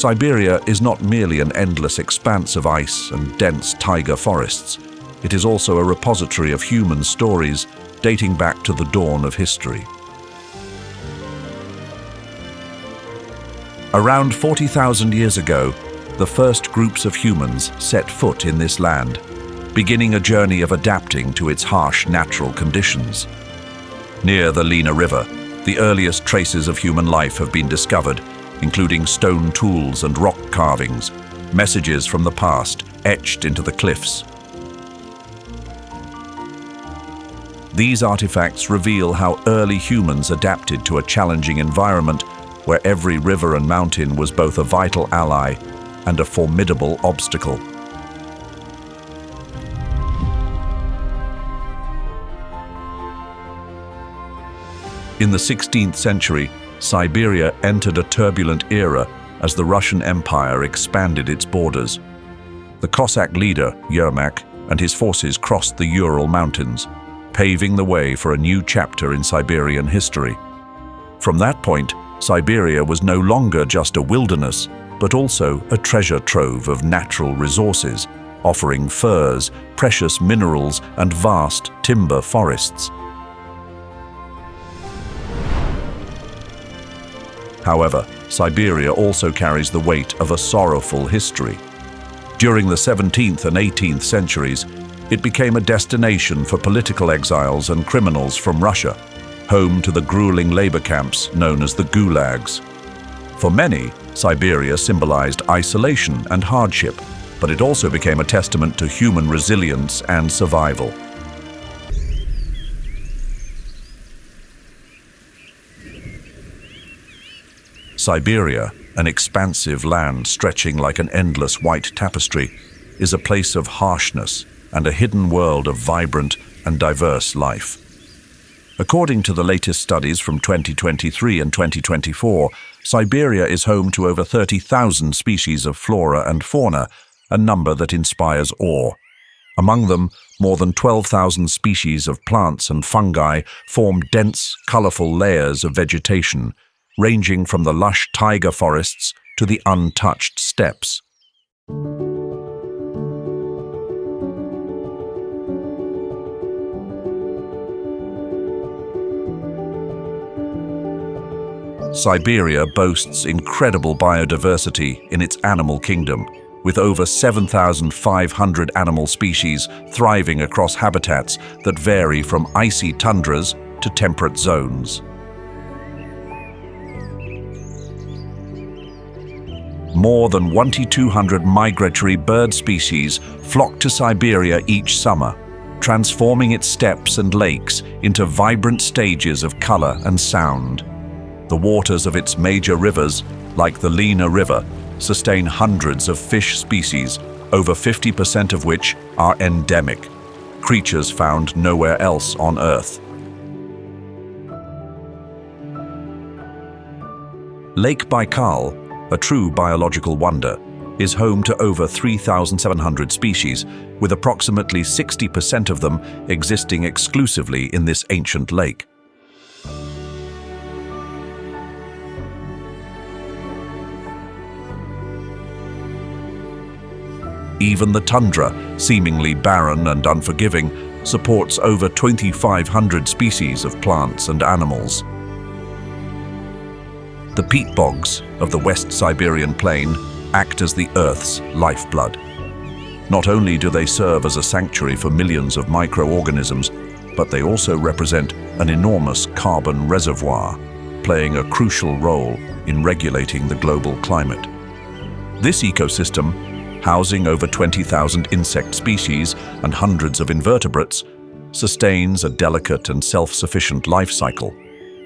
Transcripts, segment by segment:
Siberia is not merely an endless expanse of ice and dense taiga forests. It is also a repository of human stories dating back to the dawn of history. Around 40,000 years ago, the first groups of humans set foot in this land, beginning a journey of adapting to its harsh natural conditions. Near the Lena River, the earliest traces of human life have been discovered, including stone tools and rock carvings, messages from the past etched into the cliffs. These artifacts reveal how early humans adapted to a challenging environment where every river and mountain was both a vital ally and a formidable obstacle. In the 16th century, Siberia entered a turbulent era as the Russian Empire expanded its borders. The Cossack leader, Yermak, and his forces crossed the Ural Mountains, paving the way for a new chapter in Siberian history. From that point, Siberia was no longer just a wilderness, but also a treasure trove of natural resources, offering furs, precious minerals, and vast timber forests. However, Siberia also carries the weight of a sorrowful history. During the 17th and 18th centuries, it became a destination for political exiles and criminals from Russia, home to the grueling labor camps known as the gulags. For many, Siberia symbolized isolation and hardship, but it also became a testament to human resilience and survival. Siberia, an expansive land stretching like an endless white tapestry, is a place of harshness and a hidden world of vibrant and diverse life. According to the latest studies from 2023 and 2024, Siberia is home to over 30,000 species of flora and fauna, a number that inspires awe. Among them, more than 12,000 species of plants and fungi form dense, colorful layers of vegetation, ranging from the lush taiga forests to the untouched steppes. Siberia boasts incredible biodiversity in its animal kingdom, with over 7,500 animal species thriving across habitats that vary from icy tundras to temperate zones. More than 2,200 migratory bird species flock to Siberia each summer, transforming its steppes and lakes into vibrant stages of color and sound. The waters of its major rivers, like the Lena River, sustain hundreds of fish species, over 50% of which are endemic, creatures found nowhere else on Earth. Lake Baikal, a true biological wonder, is home to over 3,700 species, with approximately 60% of them existing exclusively in this ancient lake. Even the tundra, seemingly barren and unforgiving, supports over 2,500 species of plants and animals. The peat bogs of the West Siberian plain act as the Earth's lifeblood. Not only do they serve as a sanctuary for millions of microorganisms, but they also represent an enormous carbon reservoir, playing a crucial role in regulating the global climate. This ecosystem, housing over 20,000 insect species and hundreds of invertebrates, sustains a delicate and self-sufficient life cycle,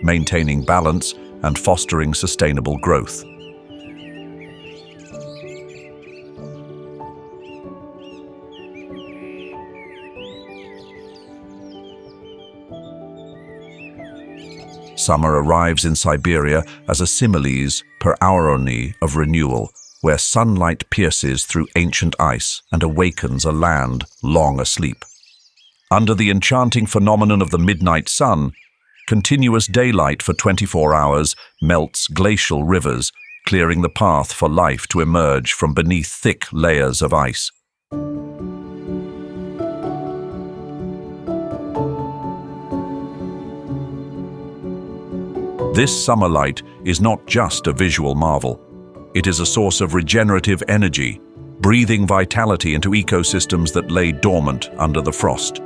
maintaining balance and fostering sustainable growth. Summer arrives in Siberia as a similes per auroni of renewal, where sunlight pierces through ancient ice and awakens a land long asleep. Under the enchanting phenomenon of the midnight sun, continuous daylight for 24 hours melts glacial rivers, clearing the path for life to emerge from beneath thick layers of ice. This summer light is not just a visual marvel. It is a source of regenerative energy, breathing vitality into ecosystems that lay dormant under the frost.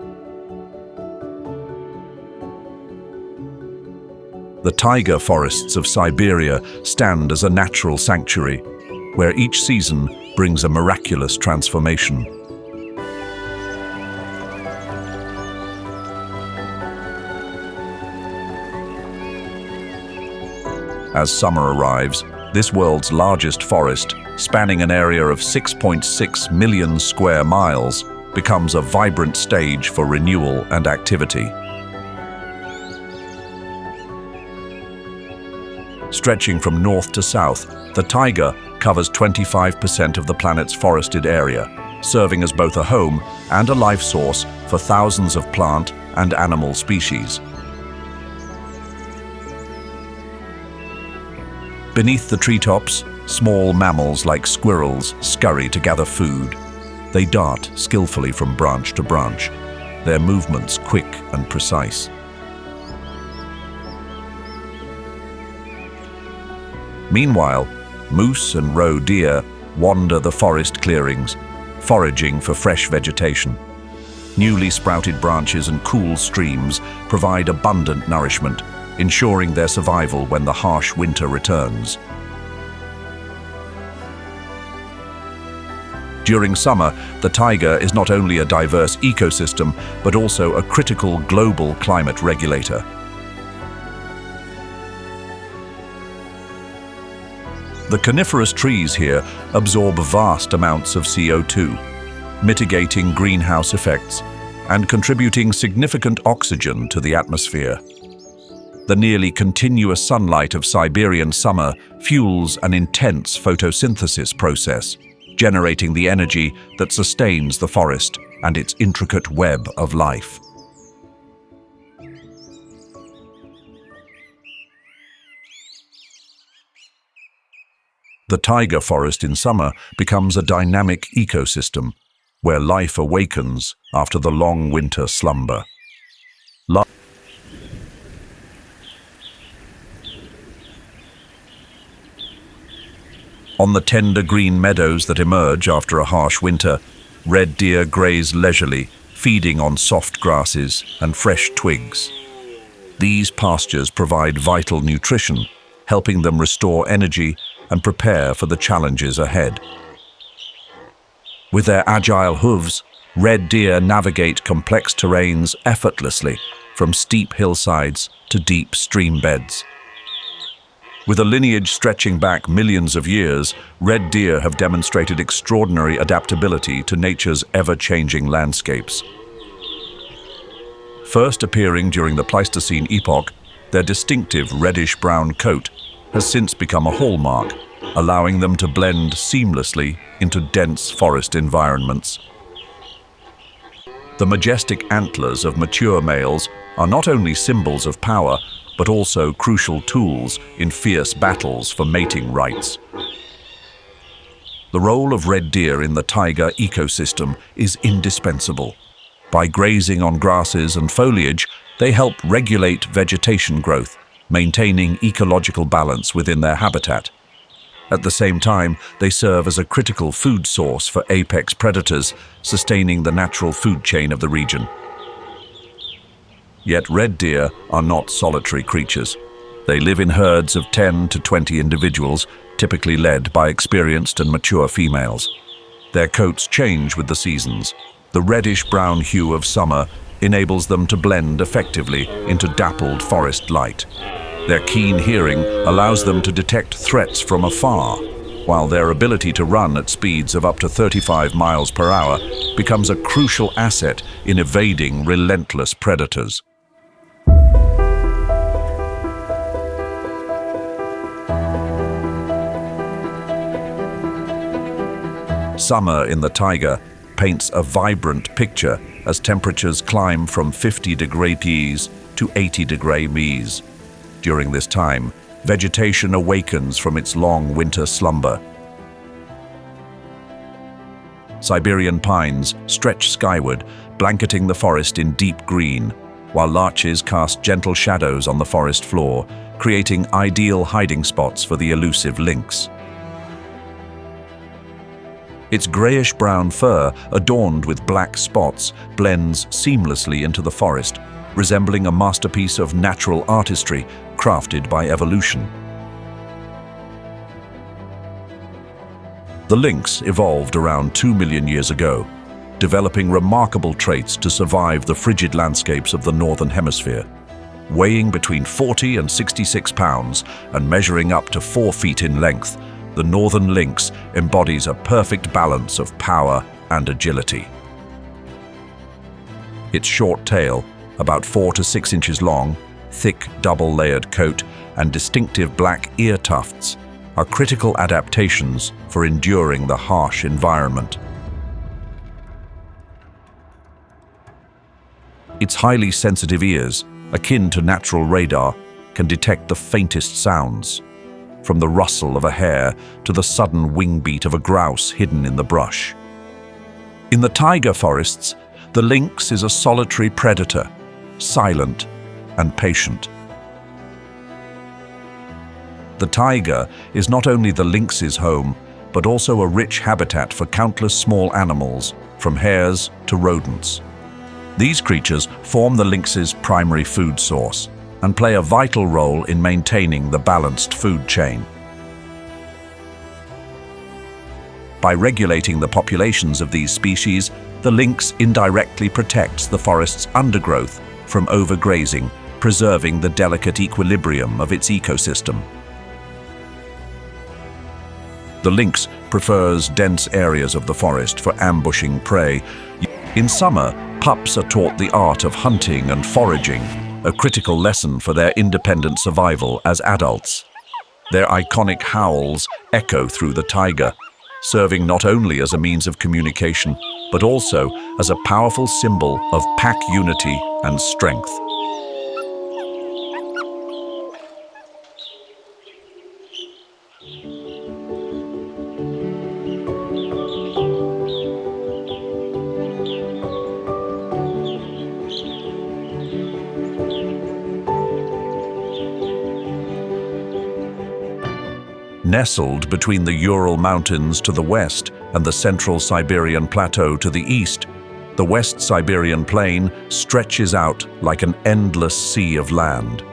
The taiga forests of Siberia stand as a natural sanctuary, where each season brings a miraculous transformation. As summer arrives, this world's largest forest, spanning an area of 6.6 million square miles, becomes a vibrant stage for renewal and activity. Stretching from north to south, the taiga covers 25% of the planet's forested area, serving as both a home and a life source for thousands of plant and animal species. Beneath the treetops, small mammals like squirrels scurry to gather food. They dart skillfully from branch to branch, their movements quick and precise. Meanwhile, moose and roe deer wander the forest clearings, foraging for fresh vegetation. Newly sprouted branches and cool streams provide abundant nourishment, ensuring their survival when the harsh winter returns. During summer, the taiga is not only a diverse ecosystem, but also a critical global climate regulator. The coniferous trees here absorb vast amounts of CO2, mitigating greenhouse effects and contributing significant oxygen to the atmosphere. The nearly continuous sunlight of Siberian summer fuels an intense photosynthesis process, generating the energy that sustains the forest and its intricate web of life. The taiga forest in summer becomes a dynamic ecosystem, where life awakens after the long winter slumber. On the tender green meadows that emerge after a harsh winter, red deer graze leisurely, feeding on soft grasses and fresh twigs. These pastures provide vital nutrition, helping them restore energy and prepare for the challenges ahead. With their agile hooves, red deer navigate complex terrains effortlessly, from steep hillsides to deep stream beds. With a lineage stretching back millions of years, red deer have demonstrated extraordinary adaptability to nature's ever-changing landscapes. First appearing during the Pleistocene epoch, their distinctive reddish-brown coat has since become a hallmark, allowing them to blend seamlessly into dense forest environments. The majestic antlers of mature males are not only symbols of power, but also crucial tools in fierce battles for mating rights. The role of red deer in the taiga ecosystem is indispensable. By grazing on grasses and foliage, they help regulate vegetation growth, maintaining ecological balance within their habitat. At the same time, they serve as a critical food source for apex predators, sustaining the natural food chain of the region. Yet red deer are not solitary creatures. They live in herds of 10 to 20 individuals, typically led by experienced and mature females. Their coats change with the seasons. The reddish-brown hue of summer enables them to blend effectively into dappled forest light. Their keen hearing allows them to detect threats from afar, while their ability to run at speeds of up to 35 miles per hour becomes a crucial asset in evading relentless predators. Summer in the taiga paints a vibrant picture as temperatures climb from 50 degrees to 80 degrees. During this time, Vegetation awakens from its long winter slumber. Siberian pines stretch skyward, blanketing the forest in deep green, while larches cast gentle shadows on the forest floor, creating ideal hiding spots for the elusive lynx. Its grayish-brown fur, adorned with black spots, blends seamlessly into the forest, resembling a masterpiece of natural artistry crafted by evolution. The lynx evolved around 2 million years ago, developing remarkable traits to survive the frigid landscapes of the northern hemisphere. Weighing between 40 and 66 pounds and measuring up to 4 feet in length, the northern lynx embodies a perfect balance of power and agility. Its short tail, about 4 to 6 inches long, thick double-layered coat, and distinctive black ear tufts are critical adaptations for enduring the harsh environment. Its highly sensitive ears, akin to natural radar, can detect the faintest sounds, from the rustle of a hare to the sudden wing beat of a grouse hidden in the brush. In the taiga forests, the lynx is a solitary predator, silent and patient. The taiga is not only the lynx's home, but also a rich habitat for countless small animals, from hares to rodents. These creatures form the lynx's primary food source and play a vital role in maintaining the balanced food chain. By regulating the populations of these species, the lynx indirectly protects the forest's undergrowth from overgrazing, preserving the delicate equilibrium of its ecosystem. The lynx prefers dense areas of the forest for ambushing prey. In summer, pups are taught the art of hunting and foraging, a critical lesson for their independent survival as adults. Their iconic howls echo through the taiga, serving not only as a means of communication, but also as a powerful symbol of pack unity and strength. Nestled between the Ural Mountains to the west and the Central Siberian Plateau to the east, the West Siberian Plain stretches out like an endless sea of land.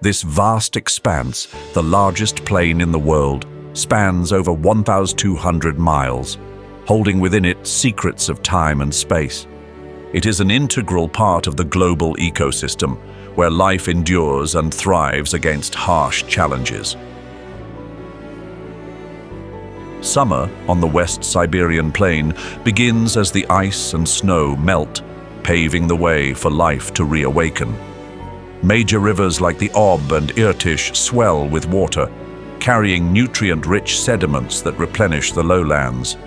This vast expanse, the largest plain in the world, spans over 1,200 miles, holding within it secrets of time and space. It is an integral part of the global ecosystem, where life endures and thrives against harsh challenges. Summer on the West Siberian Plain begins as the ice and snow melt, paving the way for life to reawaken. Major rivers like the Ob and Irtysh swell with water, carrying nutrient-rich sediments that replenish the lowlands.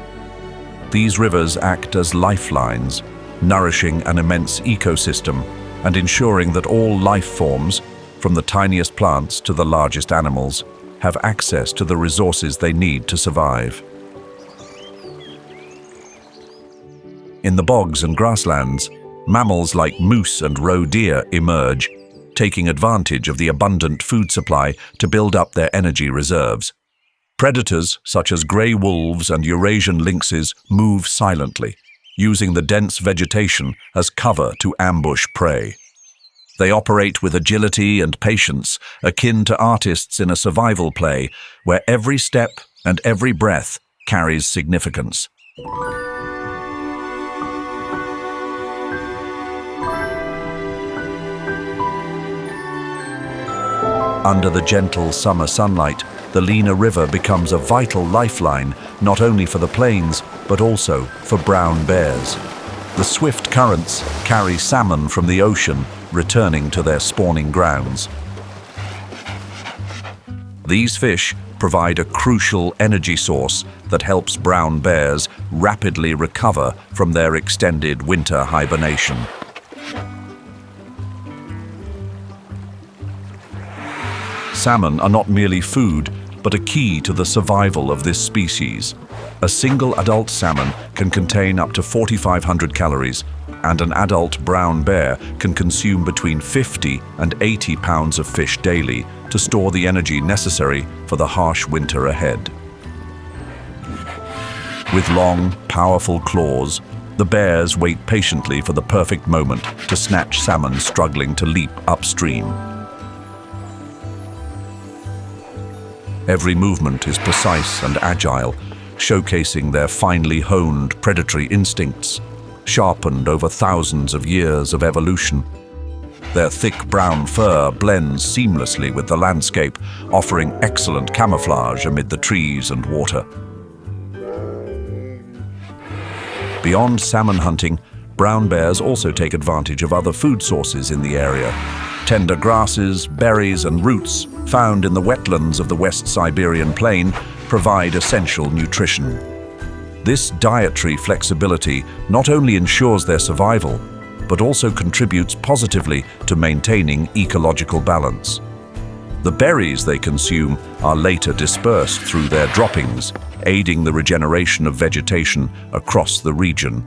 These rivers act as lifelines, nourishing an immense ecosystem and ensuring that all life forms, from the tiniest plants to the largest animals, have access to the resources they need to survive. In the bogs and grasslands, mammals like moose and roe deer emerge, taking advantage of the abundant food supply to build up their energy reserves. Predators such as grey wolves and Eurasian lynxes move silently, using the dense vegetation as cover to ambush prey. They operate with agility and patience, akin to artists in a survival play, where every step and every breath carries significance. Under the gentle summer sunlight, the Lena River becomes a vital lifeline, not only for the plains, but also for brown bears. The swift currents carry salmon from the ocean, returning to their spawning grounds. These fish provide a crucial energy source that helps brown bears rapidly recover from their extended winter hibernation. Salmon are not merely food, but a key to the survival of this species. A single adult salmon can contain up to 4,500 calories, and an adult brown bear can consume between 50 and 80 pounds of fish daily to store the energy necessary for the harsh winter ahead. With long, powerful claws, the bears wait patiently for the perfect moment to snatch salmon struggling to leap upstream. Every movement is precise and agile, showcasing their finely honed predatory instincts, sharpened over thousands of years of evolution. Their thick brown fur blends seamlessly with the landscape, offering excellent camouflage amid the trees and water. Beyond salmon hunting, brown bears also take advantage of other food sources in the area. Tender grasses, berries, and roots found in the wetlands of the West Siberian plain provide essential nutrition. This dietary flexibility not only ensures their survival, but also contributes positively to maintaining ecological balance. The berries they consume are later dispersed through their droppings, aiding the regeneration of vegetation across the region.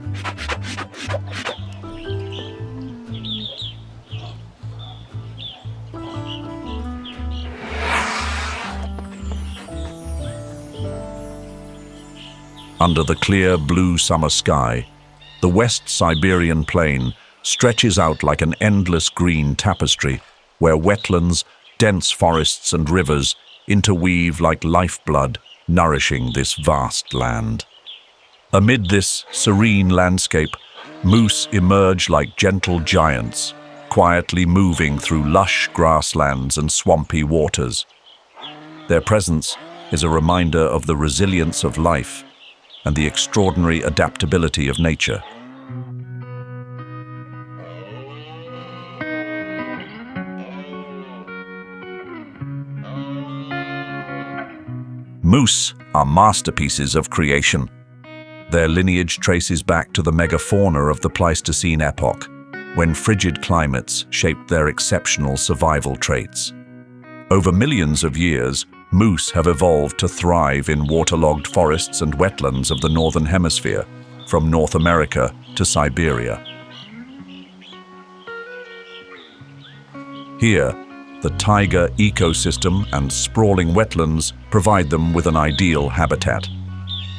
Under the clear blue summer sky, the West Siberian plain stretches out like an endless green tapestry, where wetlands, dense forests and rivers interweave like lifeblood, nourishing this vast land. Amid this serene landscape, moose emerge like gentle giants, quietly moving through lush grasslands and swampy waters. Their presence is a reminder of the resilience of life and the extraordinary adaptability of nature. Moose are masterpieces of creation. Their lineage traces back to the megafauna of the Pleistocene epoch, when frigid climates shaped their exceptional survival traits. Over millions of years, moose have evolved to thrive in waterlogged forests and wetlands of the Northern Hemisphere, from North America to Siberia. Here, the taiga ecosystem and sprawling wetlands provide them with an ideal habitat.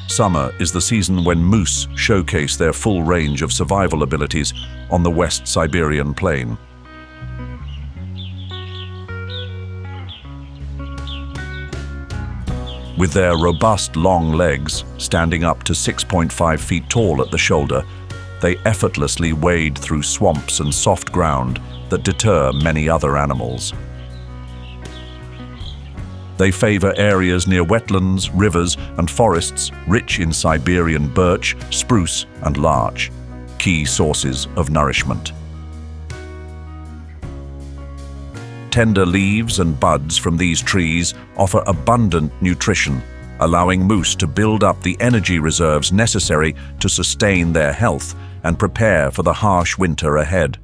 Summer is the season when moose showcase their full range of survival abilities on the West Siberian plain. With their robust long legs, standing up to 6.5 feet tall at the shoulder, they effortlessly wade through swamps and soft ground that deter many other animals. They favor areas near wetlands, rivers, and forests rich in Siberian birch, spruce, and larch, key sources of nourishment. Tender leaves and buds from these trees offer abundant nutrition, allowing moose to build up the energy reserves necessary to sustain their health and prepare for the harsh winter ahead.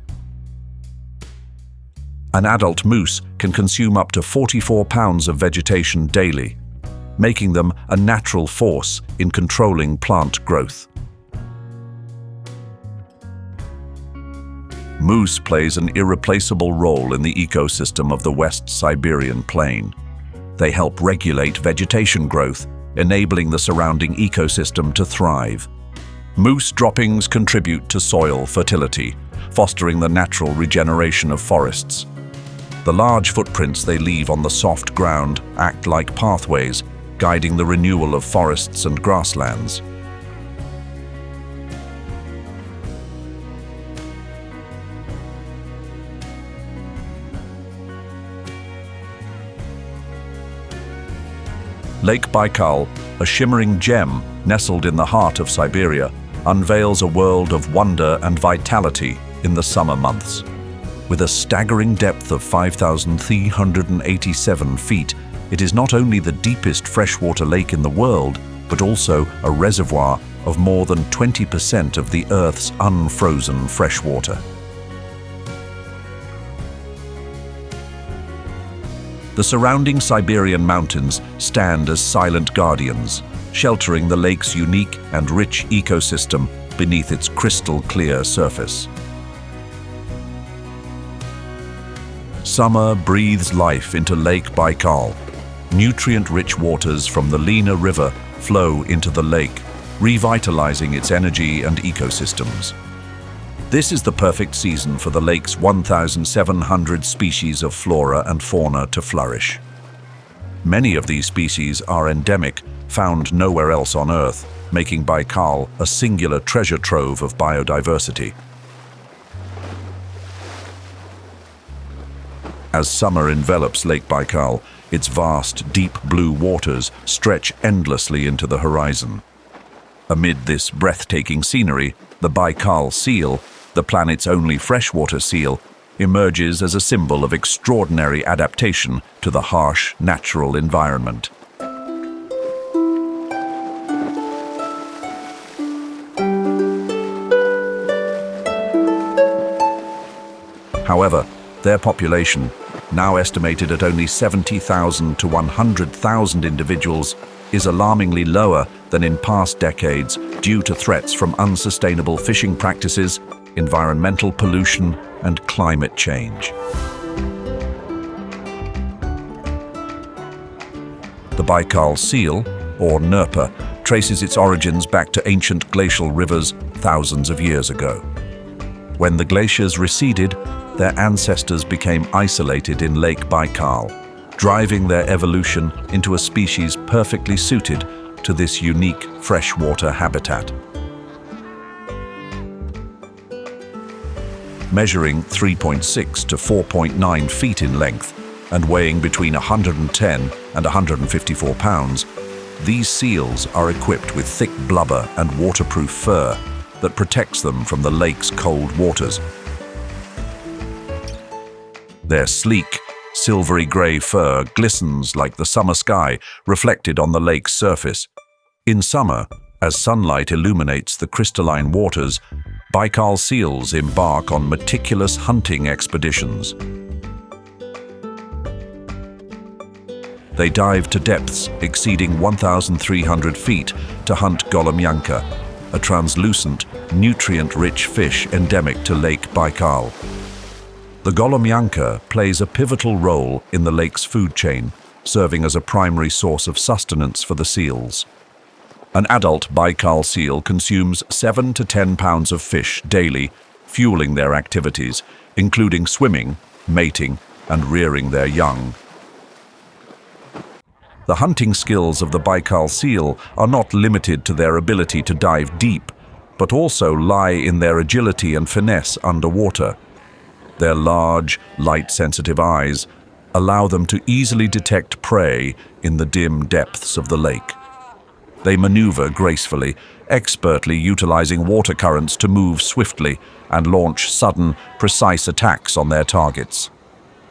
An adult moose can consume up to 44 pounds of vegetation daily, making them a natural force in controlling plant growth. Moose plays an irreplaceable role in the ecosystem of the West Siberian plain. They help regulate vegetation growth, enabling the surrounding ecosystem to thrive. Moose droppings contribute to soil fertility, fostering the natural regeneration of forests. The large footprints they leave on the soft ground act like pathways, guiding the renewal of forests and grasslands. Lake Baikal, a shimmering gem nestled in the heart of Siberia, unveils a world of wonder and vitality in the summer months. With a staggering depth of 5,387 feet, it is not only the deepest freshwater lake in the world, but also a reservoir of more than 20% of the Earth's unfrozen freshwater. The surrounding Siberian mountains stand as silent guardians, sheltering the lake's unique and rich ecosystem beneath its crystal-clear surface. Summer breathes life into Lake Baikal. Nutrient-rich waters from the Lena River flow into the lake, revitalizing its energy and ecosystems. This is the perfect season for the lake's 1,700 species of flora and fauna to flourish. Many of these species are endemic, found nowhere else on Earth, making Baikal a singular treasure trove of biodiversity. As summer envelops Lake Baikal, its vast, deep blue waters stretch endlessly into the horizon. Amid this breathtaking scenery, the Baikal seal, the planet's only freshwater seal, emerges as a symbol of extraordinary adaptation to the harsh, natural environment. However, their population, now estimated at only 70,000 to 100,000 individuals, is alarmingly lower than in past decades due to threats from unsustainable fishing practices, environmental pollution, and climate change. The Baikal seal, or Nerpa, traces its origins back to ancient glacial rivers thousands of years ago. When the glaciers receded, their ancestors became isolated in Lake Baikal, driving their evolution into a species perfectly suited to this unique freshwater habitat. Measuring 3.6 to 4.9 feet in length and weighing between 110 and 154 pounds, these seals are equipped with thick blubber and waterproof fur that protects them from the lake's cold waters. Their sleek, silvery grey fur glistens like the summer sky reflected on the lake's surface. In summer, as sunlight illuminates the crystalline waters, Baikal seals embark on meticulous hunting expeditions. They dive to depths exceeding 1,300 feet to hunt golomyanka, a translucent, nutrient-rich fish endemic to Lake Baikal. The golomyanka plays a pivotal role in the lake's food chain, serving as a primary source of sustenance for the seals. An adult Baikal seal consumes 7 to 10 pounds of fish daily, fueling their activities, including swimming, mating, and rearing their young. The hunting skills of the Baikal seal are not limited to their ability to dive deep, but also lie in their agility and finesse underwater. Their large, light-sensitive eyes allow them to easily detect prey in the dim depths of the lake. They maneuver gracefully, expertly utilizing water currents to move swiftly and launch sudden, precise attacks on their targets.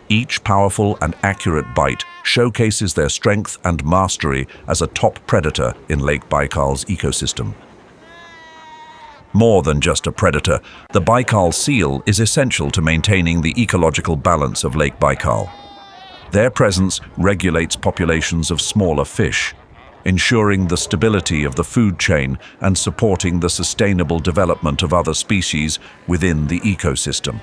Each powerful and accurate bite showcases their strength and mastery as a top predator in Lake Baikal's ecosystem. More than just a predator, the Baikal seal is essential to maintaining the ecological balance of Lake Baikal. Their presence regulates populations of smaller fish, ensuring the stability of the food chain and supporting the sustainable development of other species within the ecosystem.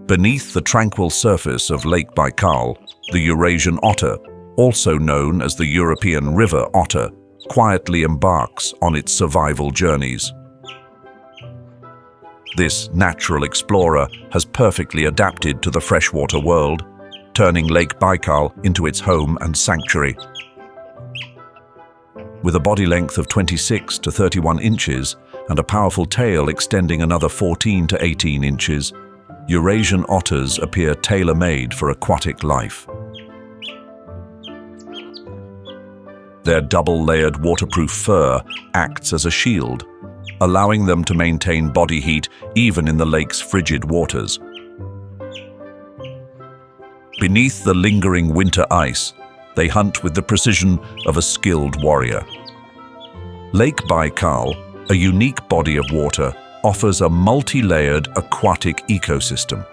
Beneath the tranquil surface of Lake Baikal, the Eurasian otter, also known as the European river otter, quietly embarks on its survival journeys. This natural explorer has perfectly adapted to the freshwater world, turning Lake Baikal into its home and sanctuary. With a body length of 26 to 31 inches and a powerful tail extending another 14 to 18 inches, Eurasian otters appear tailor-made for aquatic life. Their double-layered waterproof fur acts as a shield, allowing them to maintain body heat even in the lake's frigid waters. Beneath the lingering winter ice, they hunt with the precision of a skilled warrior. Lake Baikal, a unique body of water, offers a multi-layered aquatic ecosystem.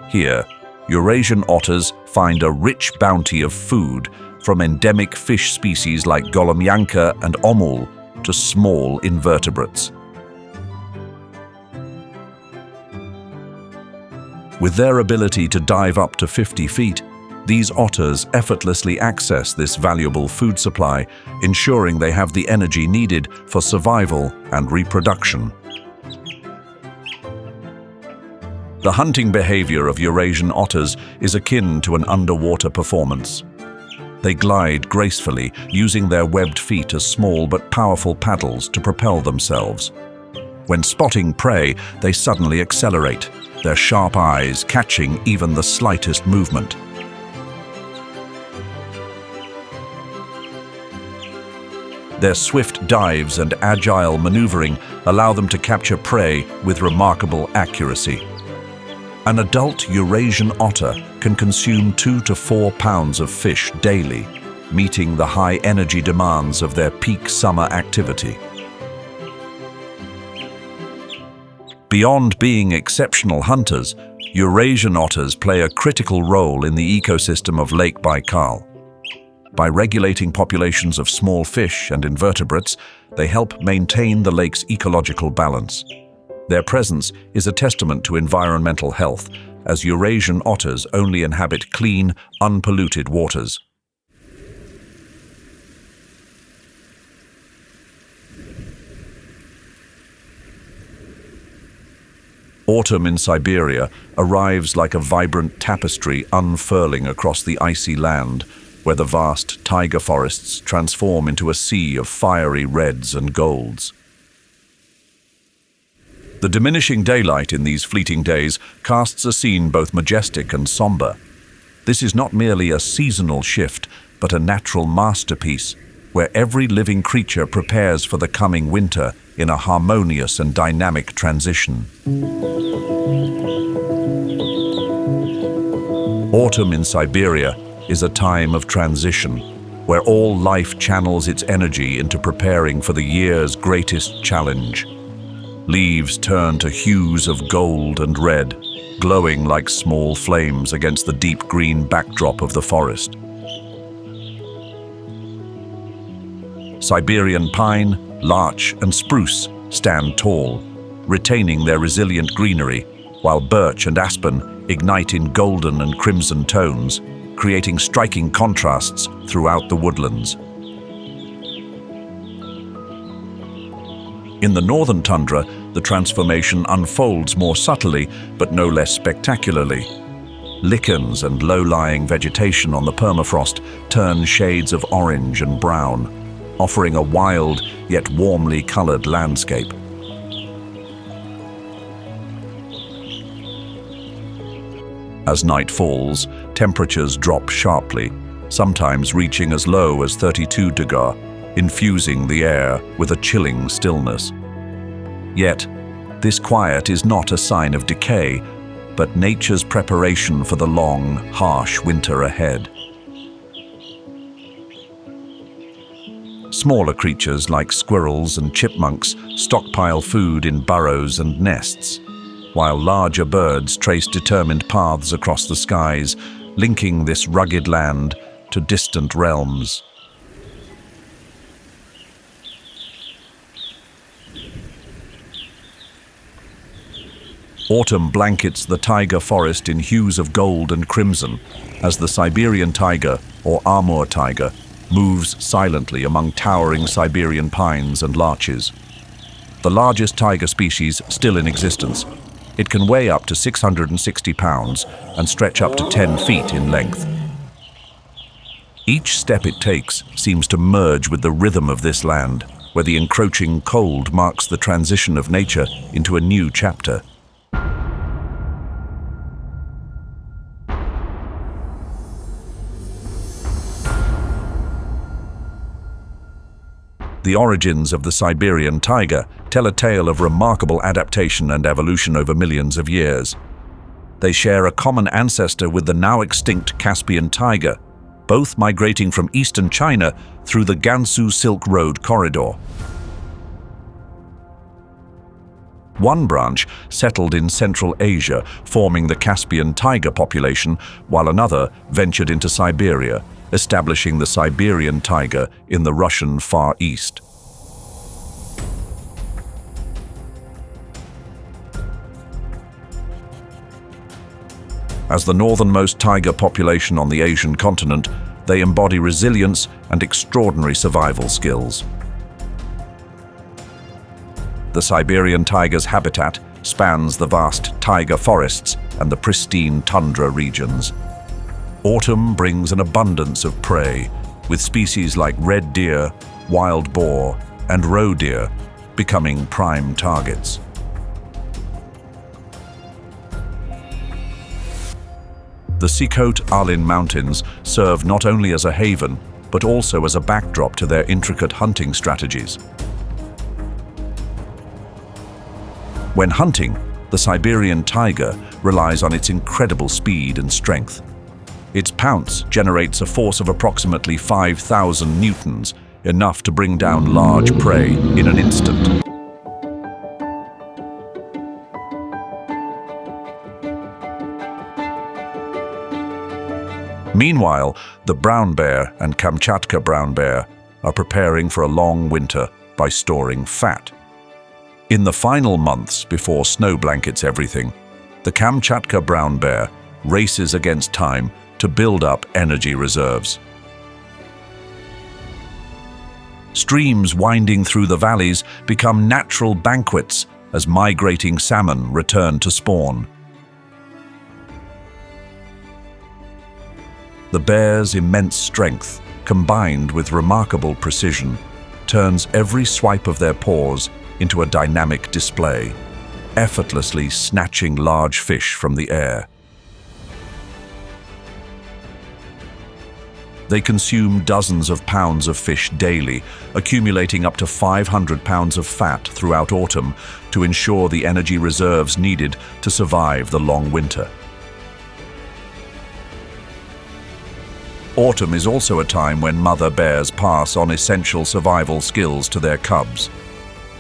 Here, Eurasian otters find a rich bounty of food, from endemic fish species like golomyanka and omul to small invertebrates. With their ability to dive up to 50 feet, these otters effortlessly access this valuable food supply, ensuring they have the energy needed for survival and reproduction. The hunting behavior of Eurasian otters is akin to an underwater performance. They glide gracefully, using their webbed feet as small but powerful paddles to propel themselves. When spotting prey, they suddenly accelerate, their sharp eyes catching even the slightest movement. Their swift dives and agile maneuvering allow them to capture prey with remarkable accuracy. An adult Eurasian otter can consume 2 to 4 pounds of fish daily, meeting the high energy demands of their peak summer activity. Beyond being exceptional hunters, Eurasian otters play a critical role in the ecosystem of Lake Baikal. By regulating populations of small fish and invertebrates, they help maintain the lake's ecological balance. Their presence is a testament to environmental health, as Eurasian otters only inhabit clean, unpolluted waters. Autumn in Siberia arrives like a vibrant tapestry unfurling across the icy land, where the vast taiga forests transform into a sea of fiery reds and golds. The diminishing daylight in these fleeting days casts a scene both majestic and somber. This is not merely a seasonal shift, but a natural masterpiece, where every living creature prepares for the coming winter in a harmonious and dynamic transition. Autumn in Siberia is a time of transition, where all life channels its energy into preparing for the year's greatest challenge. Leaves turn to hues of gold and red, glowing like small flames against the deep green backdrop of the forest. Siberian pine, larch, and spruce stand tall, retaining their resilient greenery, while birch and aspen ignite in golden and crimson tones, creating striking contrasts throughout the woodlands. In the northern tundra, the transformation unfolds more subtly, but no less spectacularly. Lichens and low-lying vegetation on the permafrost turn shades of orange and brown, offering a wild yet warmly colored landscape. As night falls, temperatures drop sharply, sometimes reaching as low as 32 degrees, infusing the air with a chilling stillness. Yet, this quiet is not a sign of decay, but nature's preparation for the long, harsh winter ahead. Smaller creatures like squirrels and chipmunks stockpile food in burrows and nests, while larger birds trace determined paths across the skies, linking this rugged land to distant realms. Autumn blankets the taiga forest in hues of gold and crimson, as the Siberian taiga, or Amur taiga, moves silently among towering Siberian pines and larches. The largest taiga species still in existence, it can weigh up to 660 pounds and stretch up to 10 feet in length. Each step it takes seems to merge with the rhythm of this land, where the encroaching cold marks the transition of nature into a new chapter. The origins of the Siberian taiga tell a tale of remarkable adaptation and evolution over millions of years. They share a common ancestor with the now extinct Caspian taiga, both migrating from eastern China through the Gansu Silk Road corridor. One branch settled in Central Asia, forming the Caspian tiger population, while another ventured into Siberia, establishing the Siberian tiger in the Russian Far East. As the northernmost tiger population on the Asian continent, they embody resilience and extraordinary survival skills. The Siberian tiger's habitat spans the vast taiga forests and the pristine tundra regions. Autumn brings an abundance of prey, with species like red deer, wild boar, and roe deer becoming prime targets. The Sikhote-Alin Mountains serve not only as a haven, but also as a backdrop to their intricate hunting strategies. When hunting, the Siberian tiger relies on its incredible speed and strength. Its pounce generates a force of approximately 5,000 newtons, enough to bring down large prey in an instant. Meanwhile, the brown bear and Kamchatka brown bear are preparing for a long winter by storing fat. In the final months before snow blankets everything, the Kamchatka brown bear races against time to build up energy reserves. Streams winding through the valleys become natural banquets as migrating salmon return to spawn. The bear's immense strength, combined with remarkable precision, turns every swipe of their paws into a dynamic display, effortlessly snatching large fish from the air. They consume dozens of pounds of fish daily, accumulating up to 500 pounds of fat throughout autumn to ensure the energy reserves needed to survive the long winter. Autumn is also a time when mother bears pass on essential survival skills to their cubs.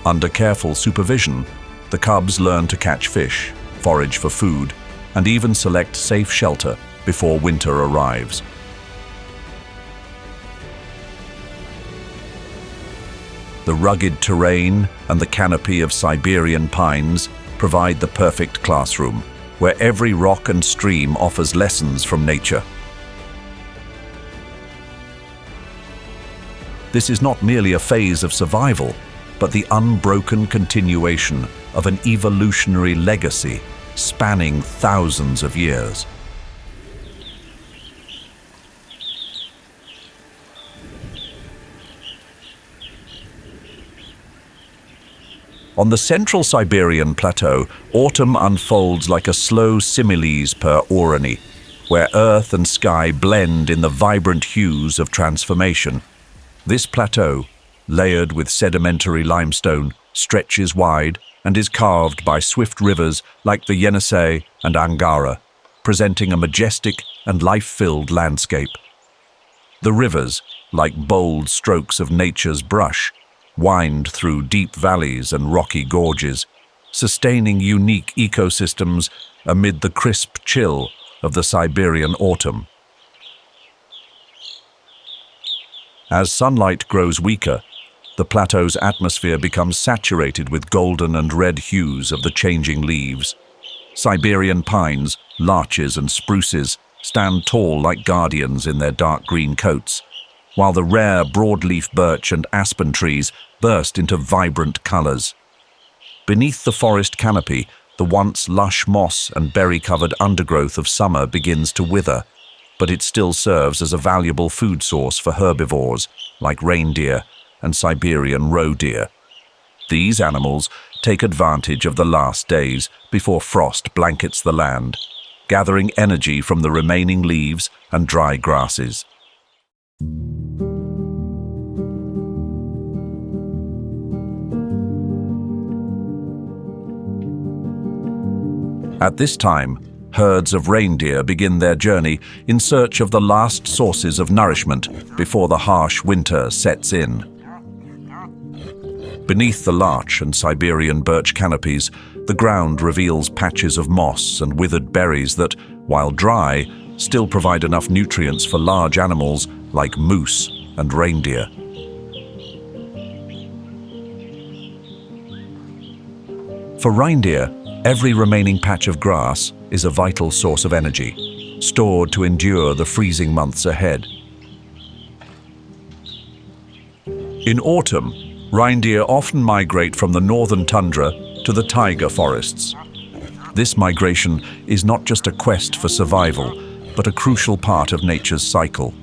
Under careful supervision, the cubs learn to catch fish, forage for food, and even select safe shelter before winter arrives. The rugged terrain and the canopy of Siberian pines provide the perfect classroom, where every rock and stream offers lessons from nature. This is not merely a phase of survival, but the unbroken continuation of an evolutionary legacy spanning thousands of years. On the Central Siberian plateau, autumn unfolds like a slow similes per orony, where earth and sky blend in the vibrant hues of transformation. This plateau, layered with sedimentary limestone, stretches wide and is carved by swift rivers like the Yenisei and Angara, presenting a majestic and life-filled landscape. The rivers, like bold strokes of nature's brush, wind through deep valleys and rocky gorges, sustaining unique ecosystems amid the crisp chill of the Siberian autumn. As sunlight grows weaker, the plateau's atmosphere becomes saturated with golden and red hues of the changing leaves. Siberian pines, larches and spruces stand tall like guardians in their dark green coats, while the rare broadleaf birch and aspen trees burst into vibrant colors. Beneath the forest canopy, the once lush moss and berry-covered undergrowth of summer begins to wither, but it still serves as a valuable food source for herbivores like reindeer and Siberian roe deer. These animals take advantage of the last days before frost blankets the land, gathering energy from the remaining leaves and dry grasses. At this time, herds of reindeer begin their journey in search of the last sources of nourishment before the harsh winter sets in. Beneath the larch and Siberian birch canopies, the ground reveals patches of moss and withered berries that, while dry, still provide enough nutrients for large animals like moose and reindeer. For reindeer, every remaining patch of grass is a vital source of energy, stored to endure the freezing months ahead. In autumn, reindeer often migrate from the northern tundra to the taiga forests. This migration is not just a quest for survival, but a crucial part of nature's cycle.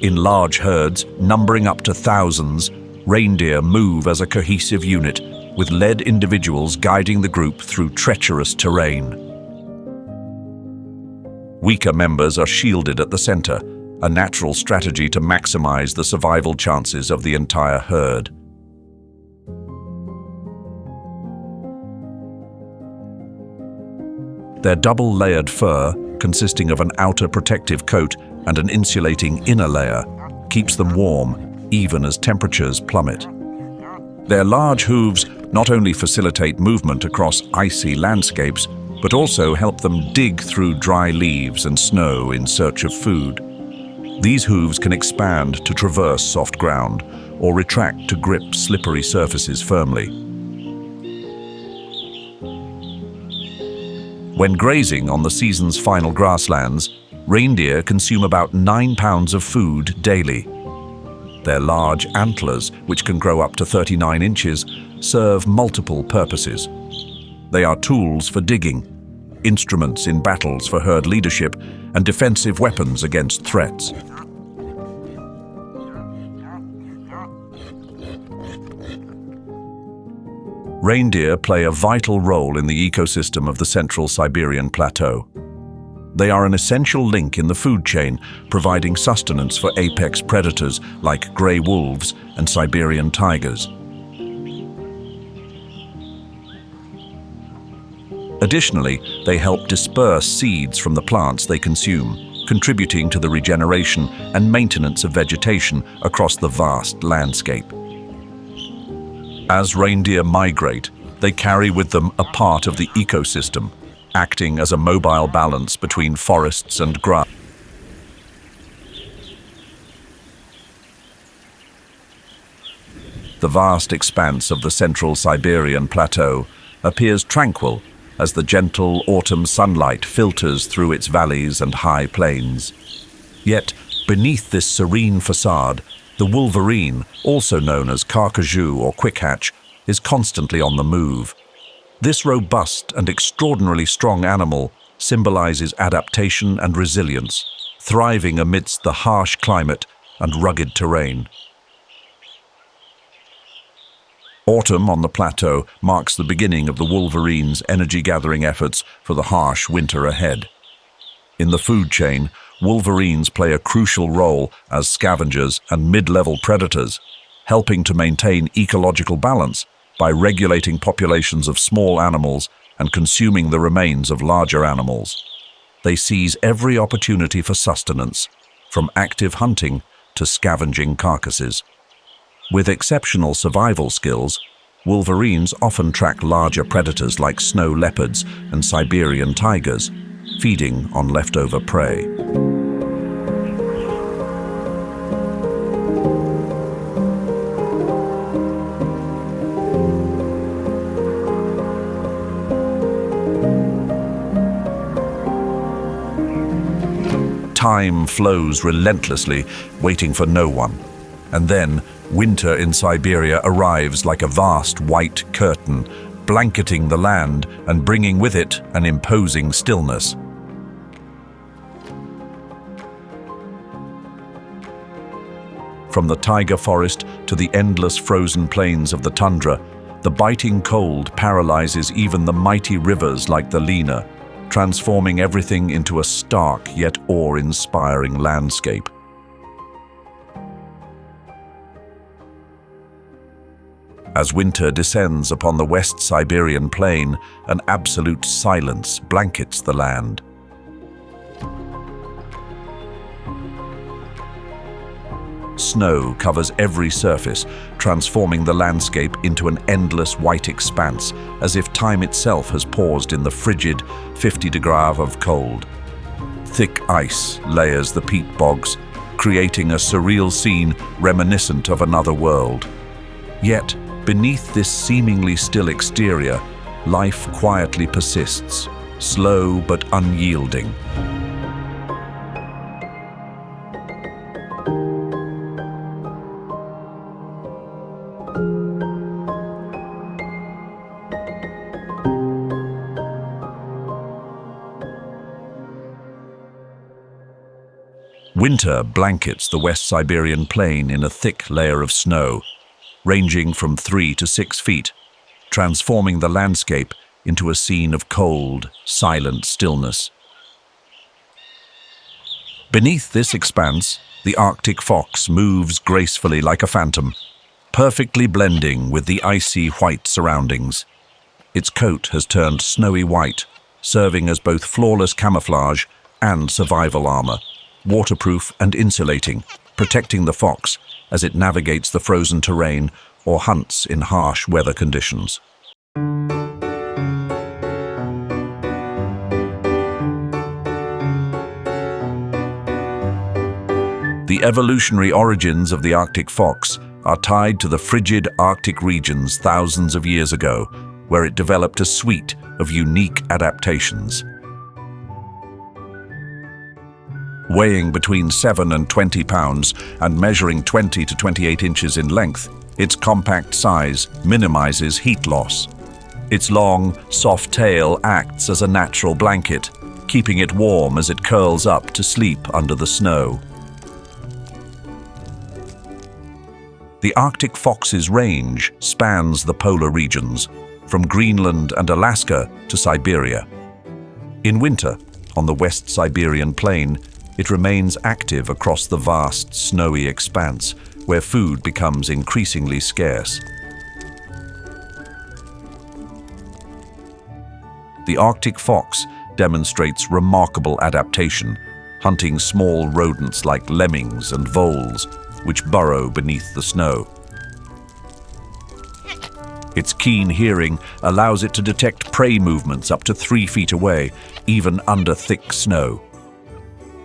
In large herds, numbering up to thousands, reindeer move as a cohesive unit, with led individuals guiding the group through treacherous terrain. Weaker members are shielded at the center, a natural strategy to maximize the survival chances of the entire herd. Their double-layered fur, consisting of an outer protective coat and an insulating inner layer, keeps them warm even as temperatures plummet. Their large hooves not only facilitate movement across icy landscapes, but also help them dig through dry leaves and snow in search of food. These hooves can expand to traverse soft ground or retract to grip slippery surfaces firmly. When grazing on the season's final grasslands, reindeer consume about 9 pounds of food daily. Their large antlers, which can grow up to 39 inches, serve multiple purposes. They are tools for digging, instruments in battles for herd leadership, and defensive weapons against threats. Reindeer play a vital role in the ecosystem of the Central Siberian plateau. They are an essential link in the food chain, providing sustenance for apex predators like gray wolves and Siberian tigers. Additionally, they help disperse seeds from the plants they consume, contributing to the regeneration and maintenance of vegetation across the vast landscape. As reindeer migrate, they carry with them a part of the ecosystem, acting as a mobile balance between forests and grass. The vast expanse of the Central Siberian plateau appears tranquil as the gentle autumn sunlight filters through its valleys and high plains. Yet, beneath this serene facade, the wolverine, also known as carcajou or quickhatch, is constantly on the move. This robust and extraordinarily strong animal symbolizes adaptation and resilience, thriving amidst the harsh climate and rugged terrain. Autumn on the plateau marks the beginning of the wolverine's energy-gathering efforts for the harsh winter ahead. In the food chain, wolverines play a crucial role as scavengers and mid-level predators, helping to maintain ecological balance by regulating populations of small animals and consuming the remains of larger animals. They seize every opportunity for sustenance, from active hunting to scavenging carcasses. With exceptional survival skills, wolverines often track larger predators like snow leopards and Siberian tigers, feeding on leftover prey. Time flows relentlessly, waiting for no one. And then, winter in Siberia arrives like a vast white curtain, blanketing the land and bringing with it an imposing stillness. From the taiga forest to the endless frozen plains of the tundra, the biting cold paralyzes even the mighty rivers like the Lena, transforming everything into a stark yet awe-inspiring landscape. As winter descends upon the West Siberian plain, an absolute silence blankets the land. Snow covers every surface, transforming the landscape into an endless white expanse, as if time itself has paused in the frigid 50 degrees of cold. Thick ice layers the peat bogs, creating a surreal scene reminiscent of another world. Yet, beneath this seemingly still exterior, life quietly persists, slow but unyielding. Winter blankets the West Siberian plain in a thick layer of snow, ranging from 3 to 6 feet, transforming the landscape into a scene of cold, silent stillness. Beneath this expanse, the Arctic fox moves gracefully like a phantom, perfectly blending with the icy white surroundings. Its coat has turned snowy white, serving as both flawless camouflage and survival armor, waterproof and insulating, protecting the fox as it navigates the frozen terrain or hunts in harsh weather conditions. The evolutionary origins of the Arctic fox are tied to the frigid Arctic regions thousands of years ago, where it developed a suite of unique adaptations. Weighing between 7 and 20 pounds and measuring 20 to 28 inches in length, its compact size minimizes heat loss. Its long, soft tail acts as a natural blanket, keeping it warm as it curls up to sleep under the snow. The Arctic fox's range spans the polar regions, from Greenland and Alaska to Siberia. In winter, on the West Siberian plain, it remains active across the vast, snowy expanse, where food becomes increasingly scarce. The Arctic fox demonstrates remarkable adaptation, hunting small rodents like lemmings and voles, which burrow beneath the snow. Its keen hearing allows it to detect prey movements up to 3 feet away, even under thick snow.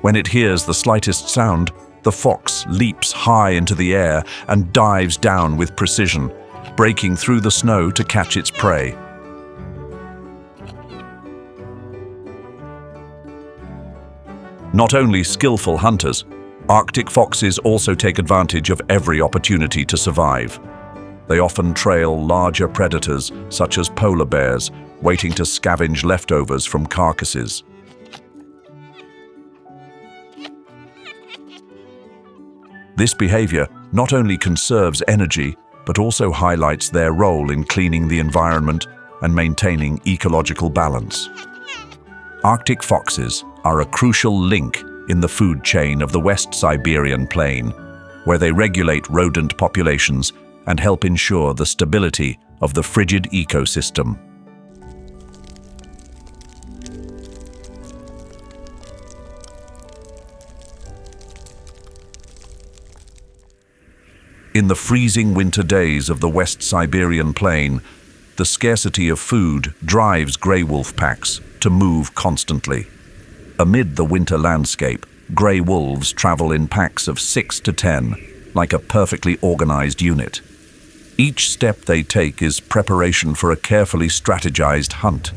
When it hears the slightest sound, the fox leaps high into the air and dives down with precision, breaking through the snow to catch its prey. Not only skillful hunters, Arctic foxes also take advantage of every opportunity to survive. They often trail larger predators, such as polar bears, waiting to scavenge leftovers from carcasses. This behavior not only conserves energy, but also highlights their role in cleaning the environment and maintaining ecological balance. Arctic foxes are a crucial link in the food chain of the West Siberian plain, where they regulate rodent populations and help ensure the stability of the frigid ecosystem. In the freezing winter days of the West Siberian plain, the scarcity of food drives grey wolf packs to move constantly. Amid the winter landscape, grey wolves travel in packs of 6 to 10, like a perfectly organized unit. Each step they take is preparation for a carefully strategized hunt.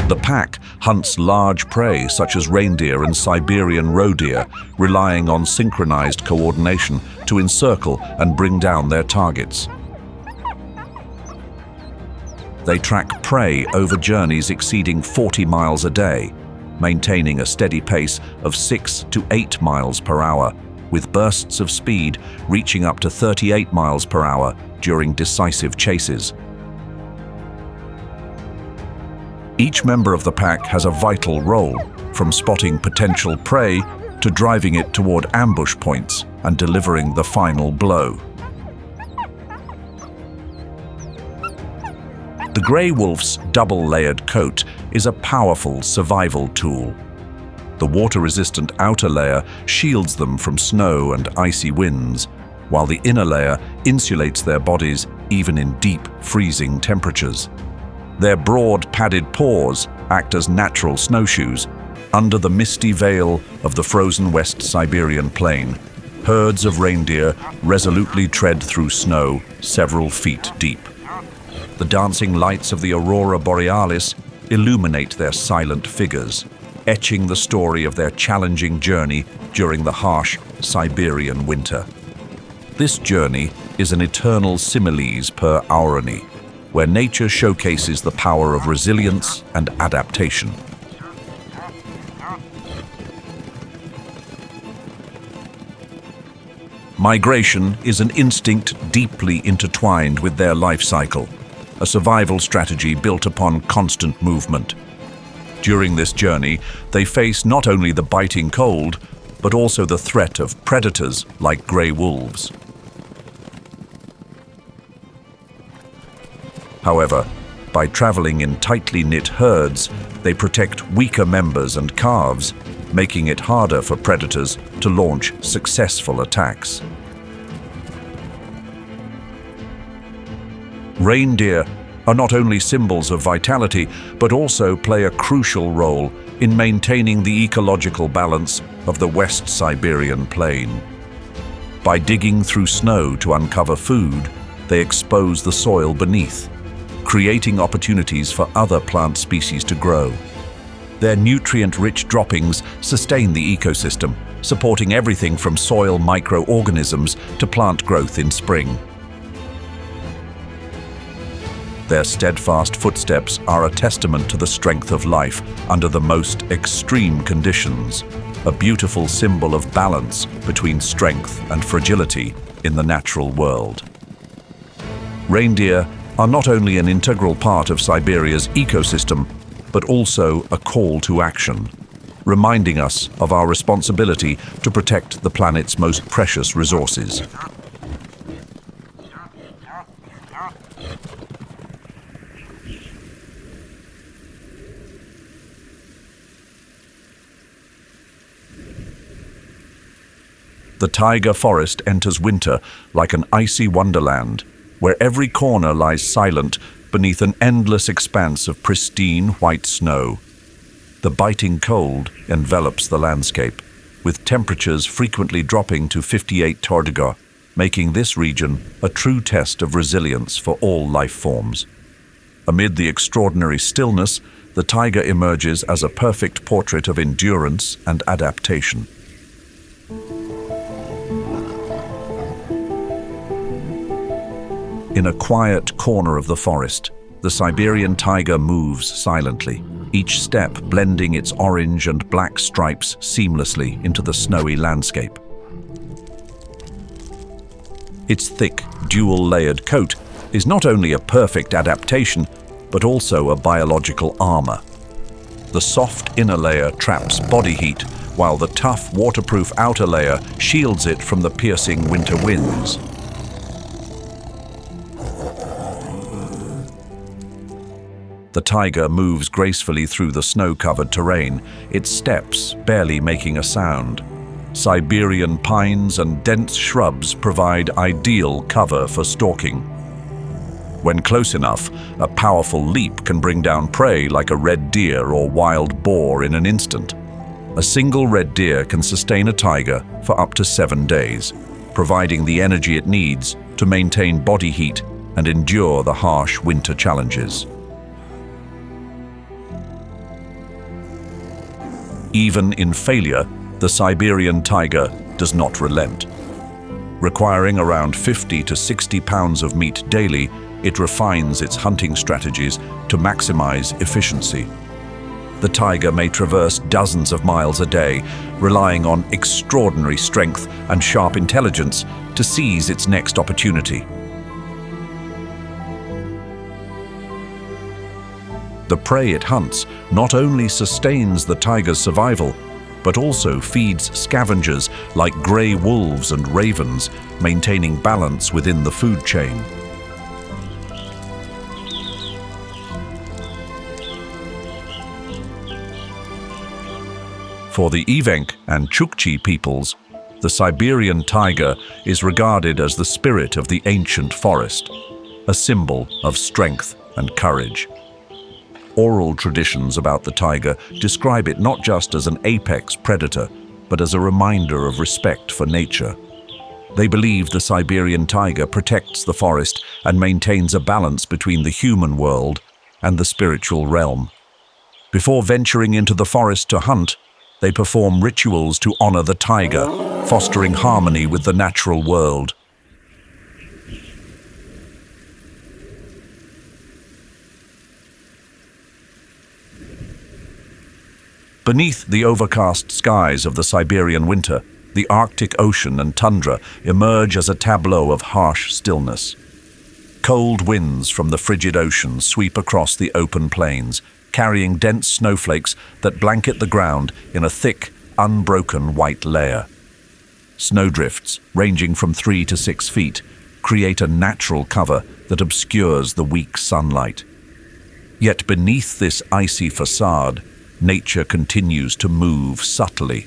The pack hunts large prey such as reindeer and Siberian roe deer, relying on synchronized coordination to encircle and bring down their targets. They track prey over journeys exceeding 40 miles a day, maintaining a steady pace of 6 to 8 miles per hour, with bursts of speed reaching up to 38 miles per hour during decisive chases. Each member of the pack has a vital role, from spotting potential prey to driving it toward ambush points and delivering the final blow. The grey wolf's double-layered coat is a powerful survival tool. The water-resistant outer layer shields them from snow and icy winds, while the inner layer insulates their bodies even in deep, freezing temperatures. Their broad, padded paws act as natural snowshoes. Under the misty veil of the frozen West Siberian plain, herds of reindeer resolutely tread through snow several feet deep. The dancing lights of the aurora borealis illuminate their silent figures, etching the story of their challenging journey during the harsh Siberian winter. This journey is an eternal similes per aurony, where nature showcases the power of resilience and adaptation. Migration is an instinct deeply intertwined with their life cycle, a survival strategy built upon constant movement. During this journey, they face not only the biting cold, but also the threat of predators like grey wolves. However, by traveling in tightly knit herds, they protect weaker members and calves, making it harder for predators to launch successful attacks. Reindeer are not only symbols of vitality, but also play a crucial role in maintaining the ecological balance of the West Siberian plain. By digging through snow to uncover food, they expose the soil beneath, creating opportunities for other plant species to grow. Their nutrient-rich droppings sustain the ecosystem, supporting everything from soil microorganisms to plant growth in spring. Their steadfast footsteps are a testament to the strength of life under the most extreme conditions, a beautiful symbol of balance between strength and fragility in the natural world. Reindeer are not only an integral part of Siberia's ecosystem, but also a call to action, reminding us of our responsibility to protect the planet's most precious resources. The taiga forest enters winter like an icy wonderland, where every corner lies silent beneath an endless expanse of pristine white snow. The biting cold envelops the landscape, with temperatures frequently dropping to 58 tordiga, making this region a true test of resilience for all life forms. Amid the extraordinary stillness, the taiga emerges as a perfect portrait of endurance and adaptation. In a quiet corner of the forest, the Siberian taiga moves silently, each step blending its orange and black stripes seamlessly into the snowy landscape. Its thick, dual-layered coat is not only a perfect adaptation, but also a biological armor. The soft inner layer traps body heat, while the tough, waterproof outer layer shields it from the piercing winter winds. The taiga moves gracefully through the snow-covered terrain, its steps barely making a sound. Siberian pines and dense shrubs provide ideal cover for stalking. When close enough, a powerful leap can bring down prey like a red deer or wild boar in an instant. A single red deer can sustain a taiga for up to 7 days, providing the energy it needs to maintain body heat and endure the harsh winter challenges. Even in failure, the Siberian taiga does not relent. Requiring around 50 to 60 pounds of meat daily, it refines its hunting strategies to maximize efficiency. The taiga may traverse dozens of miles a day, relying on extraordinary strength and sharp intelligence to seize its next opportunity. The prey it hunts not only sustains the taiga's survival, but also feeds scavengers like grey wolves and ravens, maintaining balance within the food chain. For the Evenk and Chukchi peoples, the Siberian tiger is regarded as the spirit of the ancient forest, a symbol of strength and courage. Oral traditions about the tiger describe it not just as an apex predator, but as a reminder of respect for nature. They believe the Siberian tiger protects the forest and maintains a balance between the human world and the spiritual realm. Before venturing into the forest to hunt, they perform rituals to honor the tiger, fostering harmony with the natural world. Beneath the overcast skies of the Siberian winter, the Arctic Ocean and tundra emerge as a tableau of harsh stillness. Cold winds from the frigid ocean sweep across the open plains, carrying dense snowflakes that blanket the ground in a thick, unbroken white layer. Snowdrifts, ranging from 3 to 6 feet, create a natural cover that obscures the weak sunlight. Yet beneath this icy facade, nature continues to move subtly,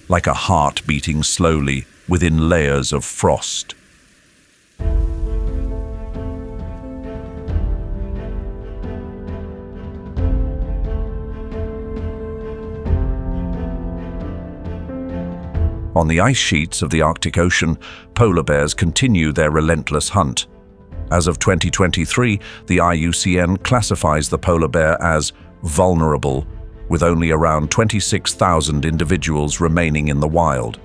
like a heart beating slowly within layers of frost. On the ice sheets of the Arctic Ocean, polar bears continue their relentless hunt. As of 2023, the IUCN classifies the polar bear as vulnerable, with only around 26,000 individuals remaining in the wild.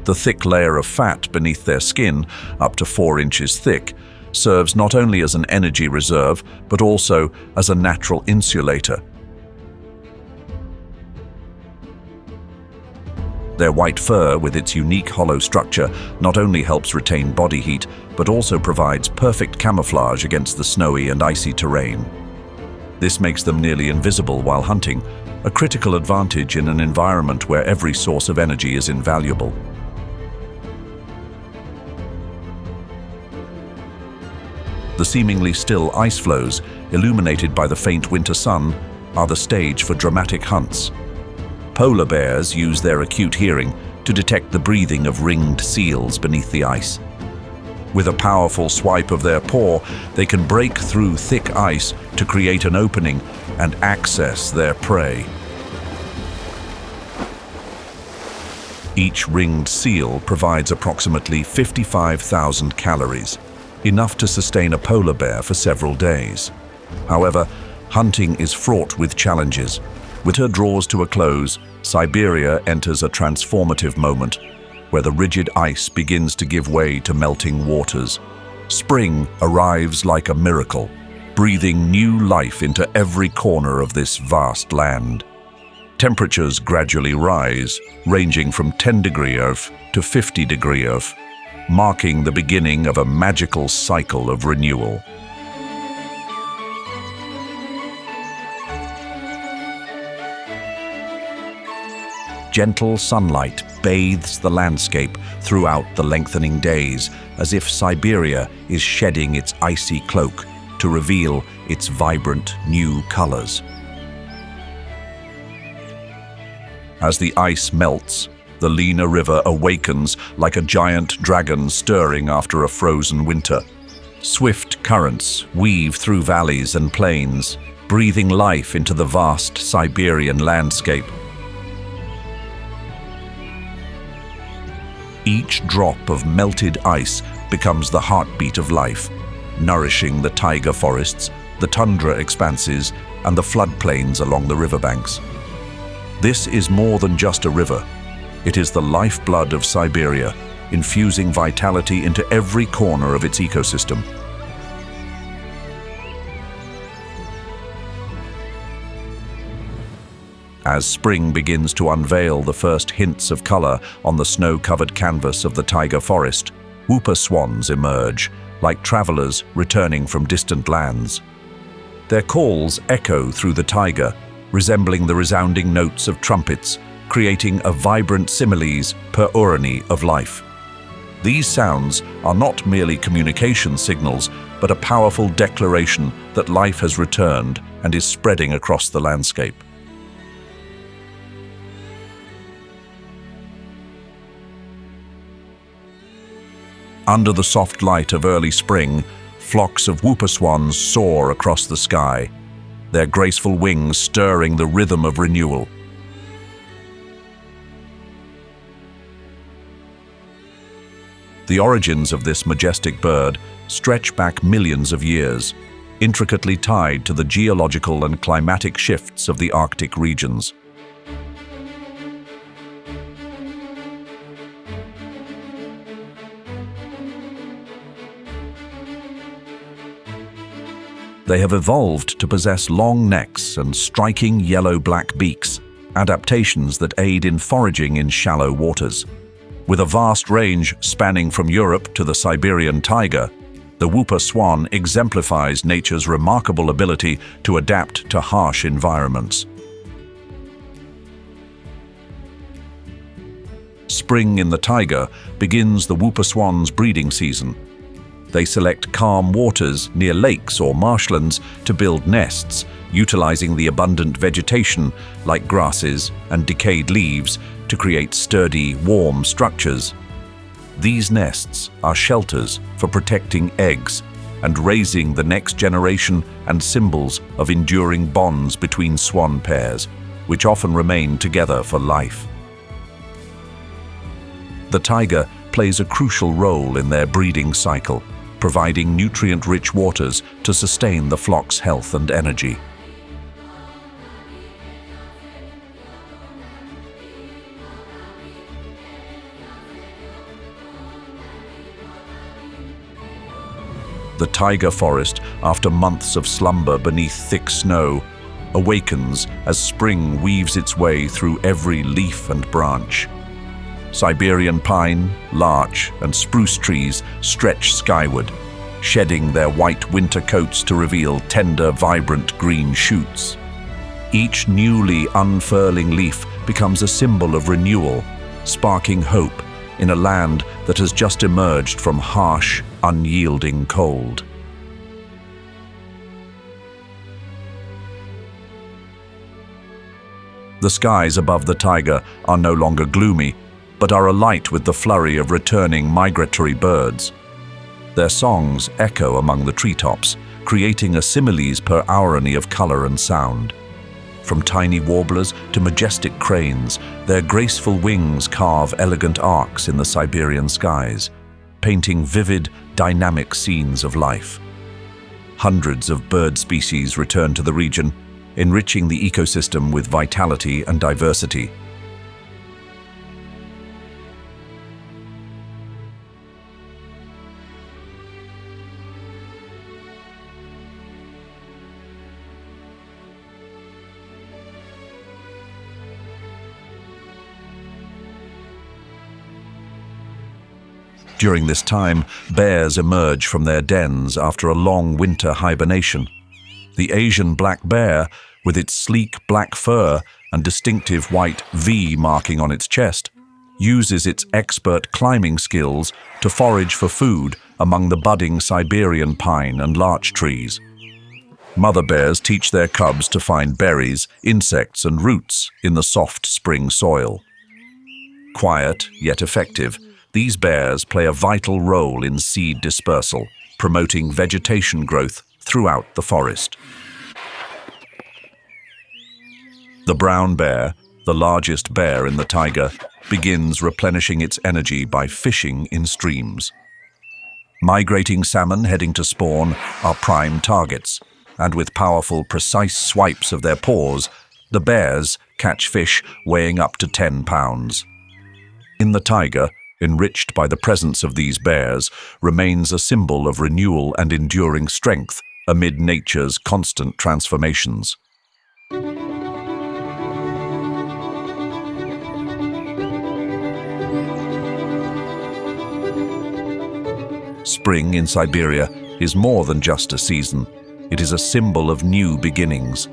The thick layer of fat beneath their skin, up to 4 inches thick, serves not only as an energy reserve, but also as a natural insulator. Their white fur, with its unique hollow structure, not only helps retain body heat, but also provides perfect camouflage against the snowy and icy terrain. This makes them nearly invisible while hunting, a critical advantage in an environment where every source of energy is invaluable. The seemingly still ice floes, illuminated by the faint winter sun, are the stage for dramatic hunts. Polar bears use their acute hearing to detect the breathing of ringed seals beneath the ice. With a powerful swipe of their paw, they can break through thick ice to create an opening and access their prey. Each ringed seal provides approximately 55,000 calories, enough to sustain a polar bear for several days. However, hunting is fraught with challenges. Winter draws to a close, Siberia enters a transformative moment, where the rigid ice begins to give way to melting waters. Spring arrives like a miracle, breathing new life into every corner of this vast land. Temperatures gradually rise, ranging from 10° F to 50° F, marking the beginning of a magical cycle of renewal. Gentle sunlight bathes the landscape throughout the lengthening days, as if Siberia is shedding its icy cloak to reveal its vibrant new colors. As the ice melts, the Lena River awakens like a giant dragon stirring after a frozen winter. Swift currents weave through valleys and plains, breathing life into the vast Siberian landscape. Each drop of melted ice becomes the heartbeat of life, nourishing the taiga forests, the tundra expanses, and the floodplains along the riverbanks. This is more than just a river. It is the lifeblood of Siberia, infusing vitality into every corner of its ecosystem. As spring begins to unveil the first hints of color on the snow-covered canvas of the taiga forest, whooper swans emerge, like travelers returning from distant lands. Their calls echo through the taiga, resembling the resounding notes of trumpets, creating a vibrant similes per urani of life. These sounds are not merely communication signals, but a powerful declaration that life has returned and is spreading across the landscape. Under the soft light of early spring, flocks of whooper swans soar across the sky, their graceful wings stirring the rhythm of renewal. The origins of this majestic bird stretch back millions of years, intricately tied to the geological and climatic shifts of the Arctic regions. They have evolved to possess long necks and striking yellow-black beaks, adaptations that aid in foraging in shallow waters. With a vast range spanning from Europe to the Siberian taiga, the whooper swan exemplifies nature's remarkable ability to adapt to harsh environments. Spring in the taiga begins the whooper swan's breeding season. They select calm waters near lakes or marshlands to build nests, utilizing the abundant vegetation like grasses and decayed leaves to create sturdy, warm structures. These nests are shelters for protecting eggs and raising the next generation and symbols of enduring bonds between swan pairs, which often remain together for life. The taiga plays a crucial role in their breeding cycle, providing nutrient-rich waters to sustain the flock's health and energy. The taiga forest, after months of slumber beneath thick snow, awakens as spring weaves its way through every leaf and branch. Siberian pine, larch, and spruce trees stretch skyward, shedding their white winter coats to reveal tender, vibrant green shoots. Each newly unfurling leaf becomes a symbol of renewal, sparking hope in a land that has just emerged from harsh, unyielding cold. The skies above the taiga are no longer gloomy, but are alight with the flurry of returning migratory birds. Their songs echo among the treetops, creating a similes per hourly of color and sound. From tiny warblers to majestic cranes, their graceful wings carve elegant arcs in the Siberian skies, painting vivid, dynamic scenes of life. Hundreds of bird species return to the region, enriching the ecosystem with vitality and diversity. During this time, bears emerge from their dens after a long winter hibernation. The Asian black bear, with its sleek black fur and distinctive white V marking on its chest, uses its expert climbing skills to forage for food among the budding Siberian pine and larch trees. Mother bears teach their cubs to find berries, insects, and roots in the soft spring soil. Quiet, yet effective, these bears play a vital role in seed dispersal, promoting vegetation growth throughout the forest. The brown bear, the largest bear in the taiga, begins replenishing its energy by fishing in streams. Migrating salmon heading to spawn are prime targets, and with powerful, precise swipes of their paws, the bears catch fish weighing up to 10 pounds. In the taiga, enriched by the presence of these bears, remains a symbol of renewal and enduring strength amid nature's constant transformations. Spring in Siberia is more than just a season. It is a symbol of new beginnings.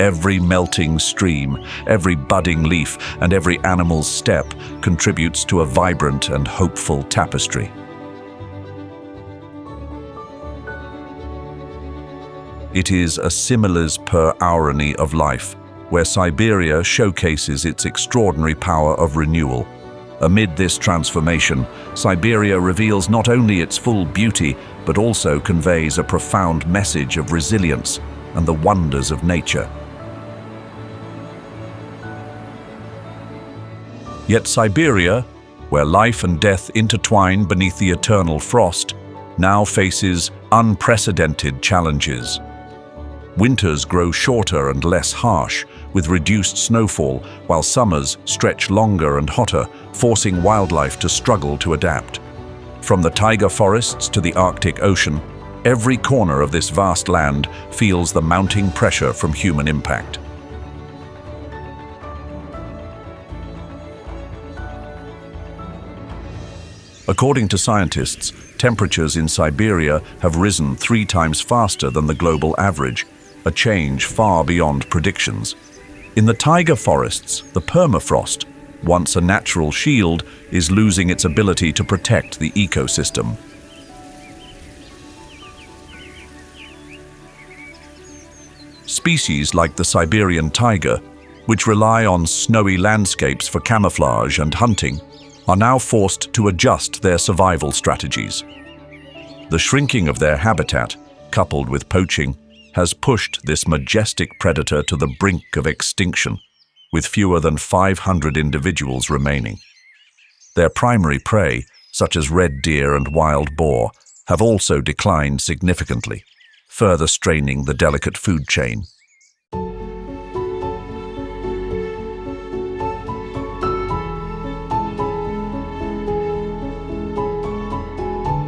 Every melting stream, every budding leaf, and every animal's step contributes to a vibrant and hopeful tapestry. It is a similes per hourly of life, where Siberia showcases its extraordinary power of renewal. Amid this transformation, Siberia reveals not only its full beauty, but also conveys a profound message of resilience and the wonders of nature. Yet Siberia, where life and death intertwine beneath the eternal frost, now faces unprecedented challenges. Winters grow shorter and less harsh, with reduced snowfall, while summers stretch longer and hotter, forcing wildlife to struggle to adapt. From the taiga forests to the Arctic Ocean, every corner of this vast land feels the mounting pressure from human impact. According to scientists, temperatures in Siberia have risen 3 times faster than the global average, a change far beyond predictions. In the taiga forests, the permafrost, once a natural shield, is losing its ability to protect the ecosystem. Species like the Siberian tiger, which rely on snowy landscapes for camouflage and hunting, are now forced to adjust their survival strategies. The shrinking of their habitat, coupled with poaching, has pushed this majestic predator to the brink of extinction, with fewer than 500 individuals remaining. Their primary prey, such as red deer and wild boar, have also declined significantly, further straining the delicate food chain.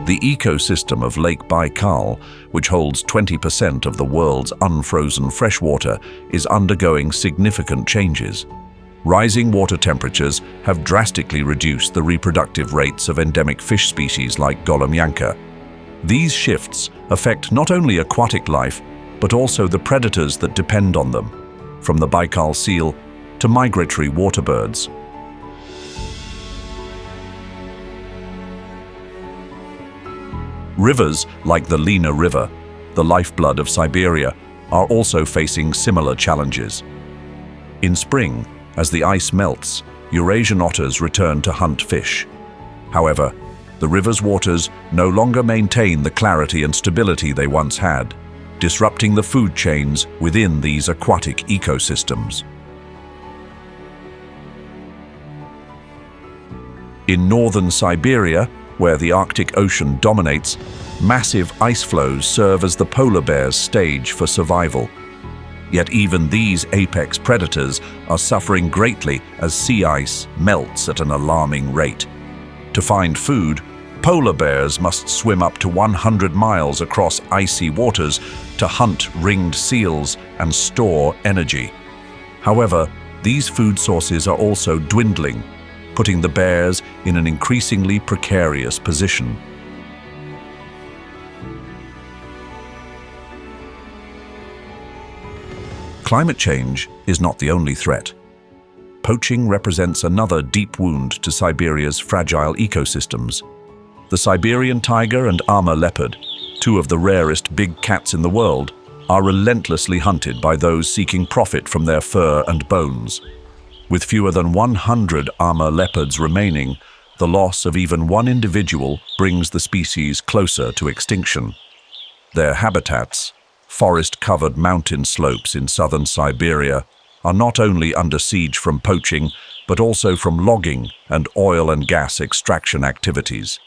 The ecosystem of Lake Baikal, which holds 20% of the world's unfrozen freshwater, is undergoing significant changes. Rising water temperatures have drastically reduced the reproductive rates of endemic fish species like golomyanka. These shifts affect not only aquatic life, but also the predators that depend on them, from the Baikal seal to migratory water birds. Rivers like the Lena River, the lifeblood of Siberia, are also facing similar challenges. In spring, as the ice melts, Eurasian otters return to hunt fish. However, the river's waters no longer maintain the clarity and stability they once had, disrupting the food chains within these aquatic ecosystems. In northern Siberia, where the Arctic Ocean dominates, massive ice floes serve as the polar bear's stage for survival. Yet even these apex predators are suffering greatly as sea ice melts at an alarming rate. To find food, polar bears must swim up to 100 miles across icy waters to hunt ringed seals and store energy. However, these food sources are also dwindling, putting the bears in an increasingly precarious position. Climate change is not the only threat. Poaching represents another deep wound to Siberia's fragile ecosystems. The Siberian tiger and Amur leopard, 2 of the rarest big cats in the world, are relentlessly hunted by those seeking profit from their fur and bones. With fewer than 100 Amur leopards remaining, the loss of even one individual brings the species closer to extinction. Their habitats, forest-covered mountain slopes in southern Siberia, are not only under siege from poaching, but also from logging and oil and gas extraction activities.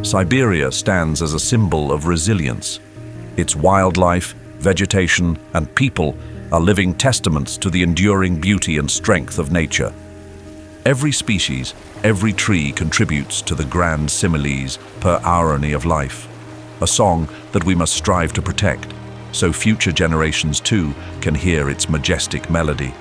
Siberia stands as a symbol of resilience. Its wildlife, vegetation, and people are living testaments to the enduring beauty and strength of nature. Every species, every tree contributes to the grand similes per hourly of life, a song that we must strive to protect, so future generations too can hear its majestic melody.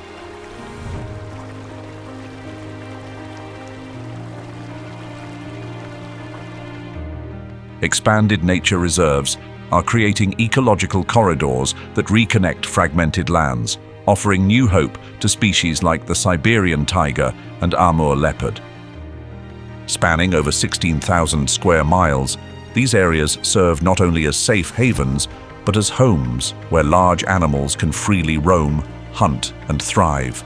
expanded nature reserves are creating ecological corridors that reconnect fragmented lands, offering new hope to species like the Siberian tiger and Amur leopard. Spanning over 16,000 square miles, these areas serve not only as safe havens, but as homes where large animals can freely roam, hunt, and thrive.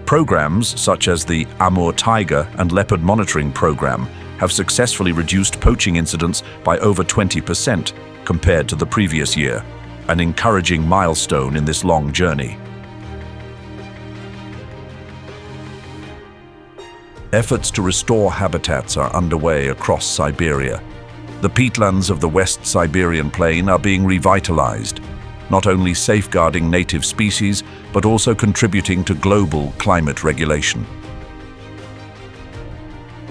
Programs such as the Amur Tiger and Leopard Monitoring Program have successfully reduced poaching incidents by over 20% compared to the previous year, an encouraging milestone in this long journey. Efforts to restore habitats are underway across Siberia. The peatlands of the West Siberian plain are being revitalized, not only safeguarding native species, but also contributing to global climate regulation.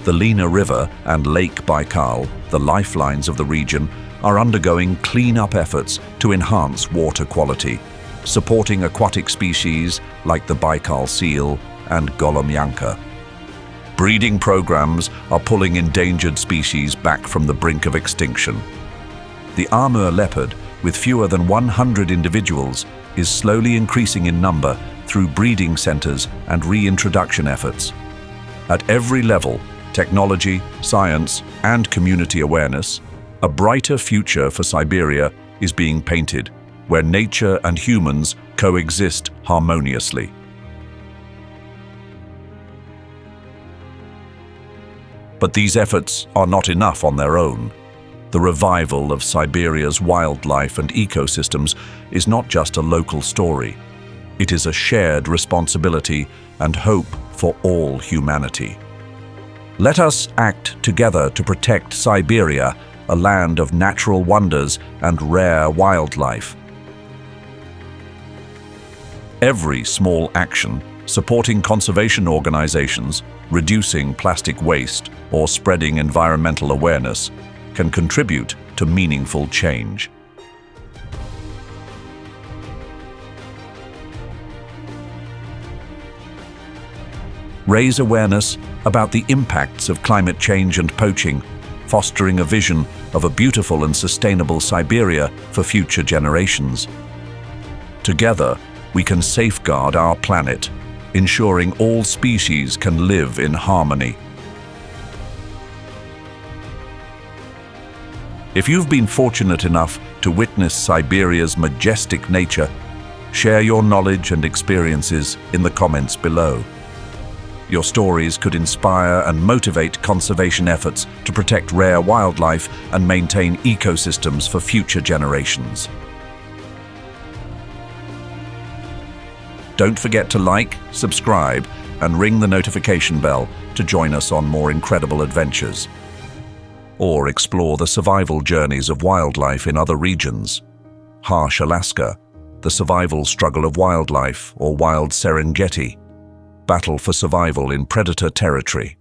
The Lena River and Lake Baikal, the lifelines of the region, are undergoing clean-up efforts to enhance water quality, supporting aquatic species like the Baikal seal and Golomyanka. Breeding programs are pulling endangered species back from the brink of extinction. The Amur leopard, with fewer than 100 individuals, is slowly increasing in number through breeding centers and reintroduction efforts. At every level, technology, science, and community awareness, a brighter future for Siberia is being painted, where nature and humans coexist harmoniously. But these efforts are not enough on their own. The revival of Siberia's wildlife and ecosystems is not just a local story. It is a shared responsibility and hope for all humanity. Let us act together to protect Siberia, a land of natural wonders and rare wildlife. Every small action, supporting conservation organizations, reducing plastic waste, or spreading environmental awareness, can contribute to meaningful change. Raise awareness about the impacts of climate change and poaching, fostering a vision of a beautiful and sustainable Siberia for future generations. Together, we can safeguard our planet, ensuring all species can live in harmony. If you've been fortunate enough to witness Siberia's majestic nature, share your knowledge and experiences in the comments below. Your stories could inspire and motivate conservation efforts to protect rare wildlife and maintain ecosystems for future generations. Don't forget to like, subscribe, and ring the notification bell to join us on more incredible adventures. Or explore the survival journeys of wildlife in other regions. Harsh Alaska, the survival struggle of wildlife, or wild Serengeti, battle for survival in predator territory.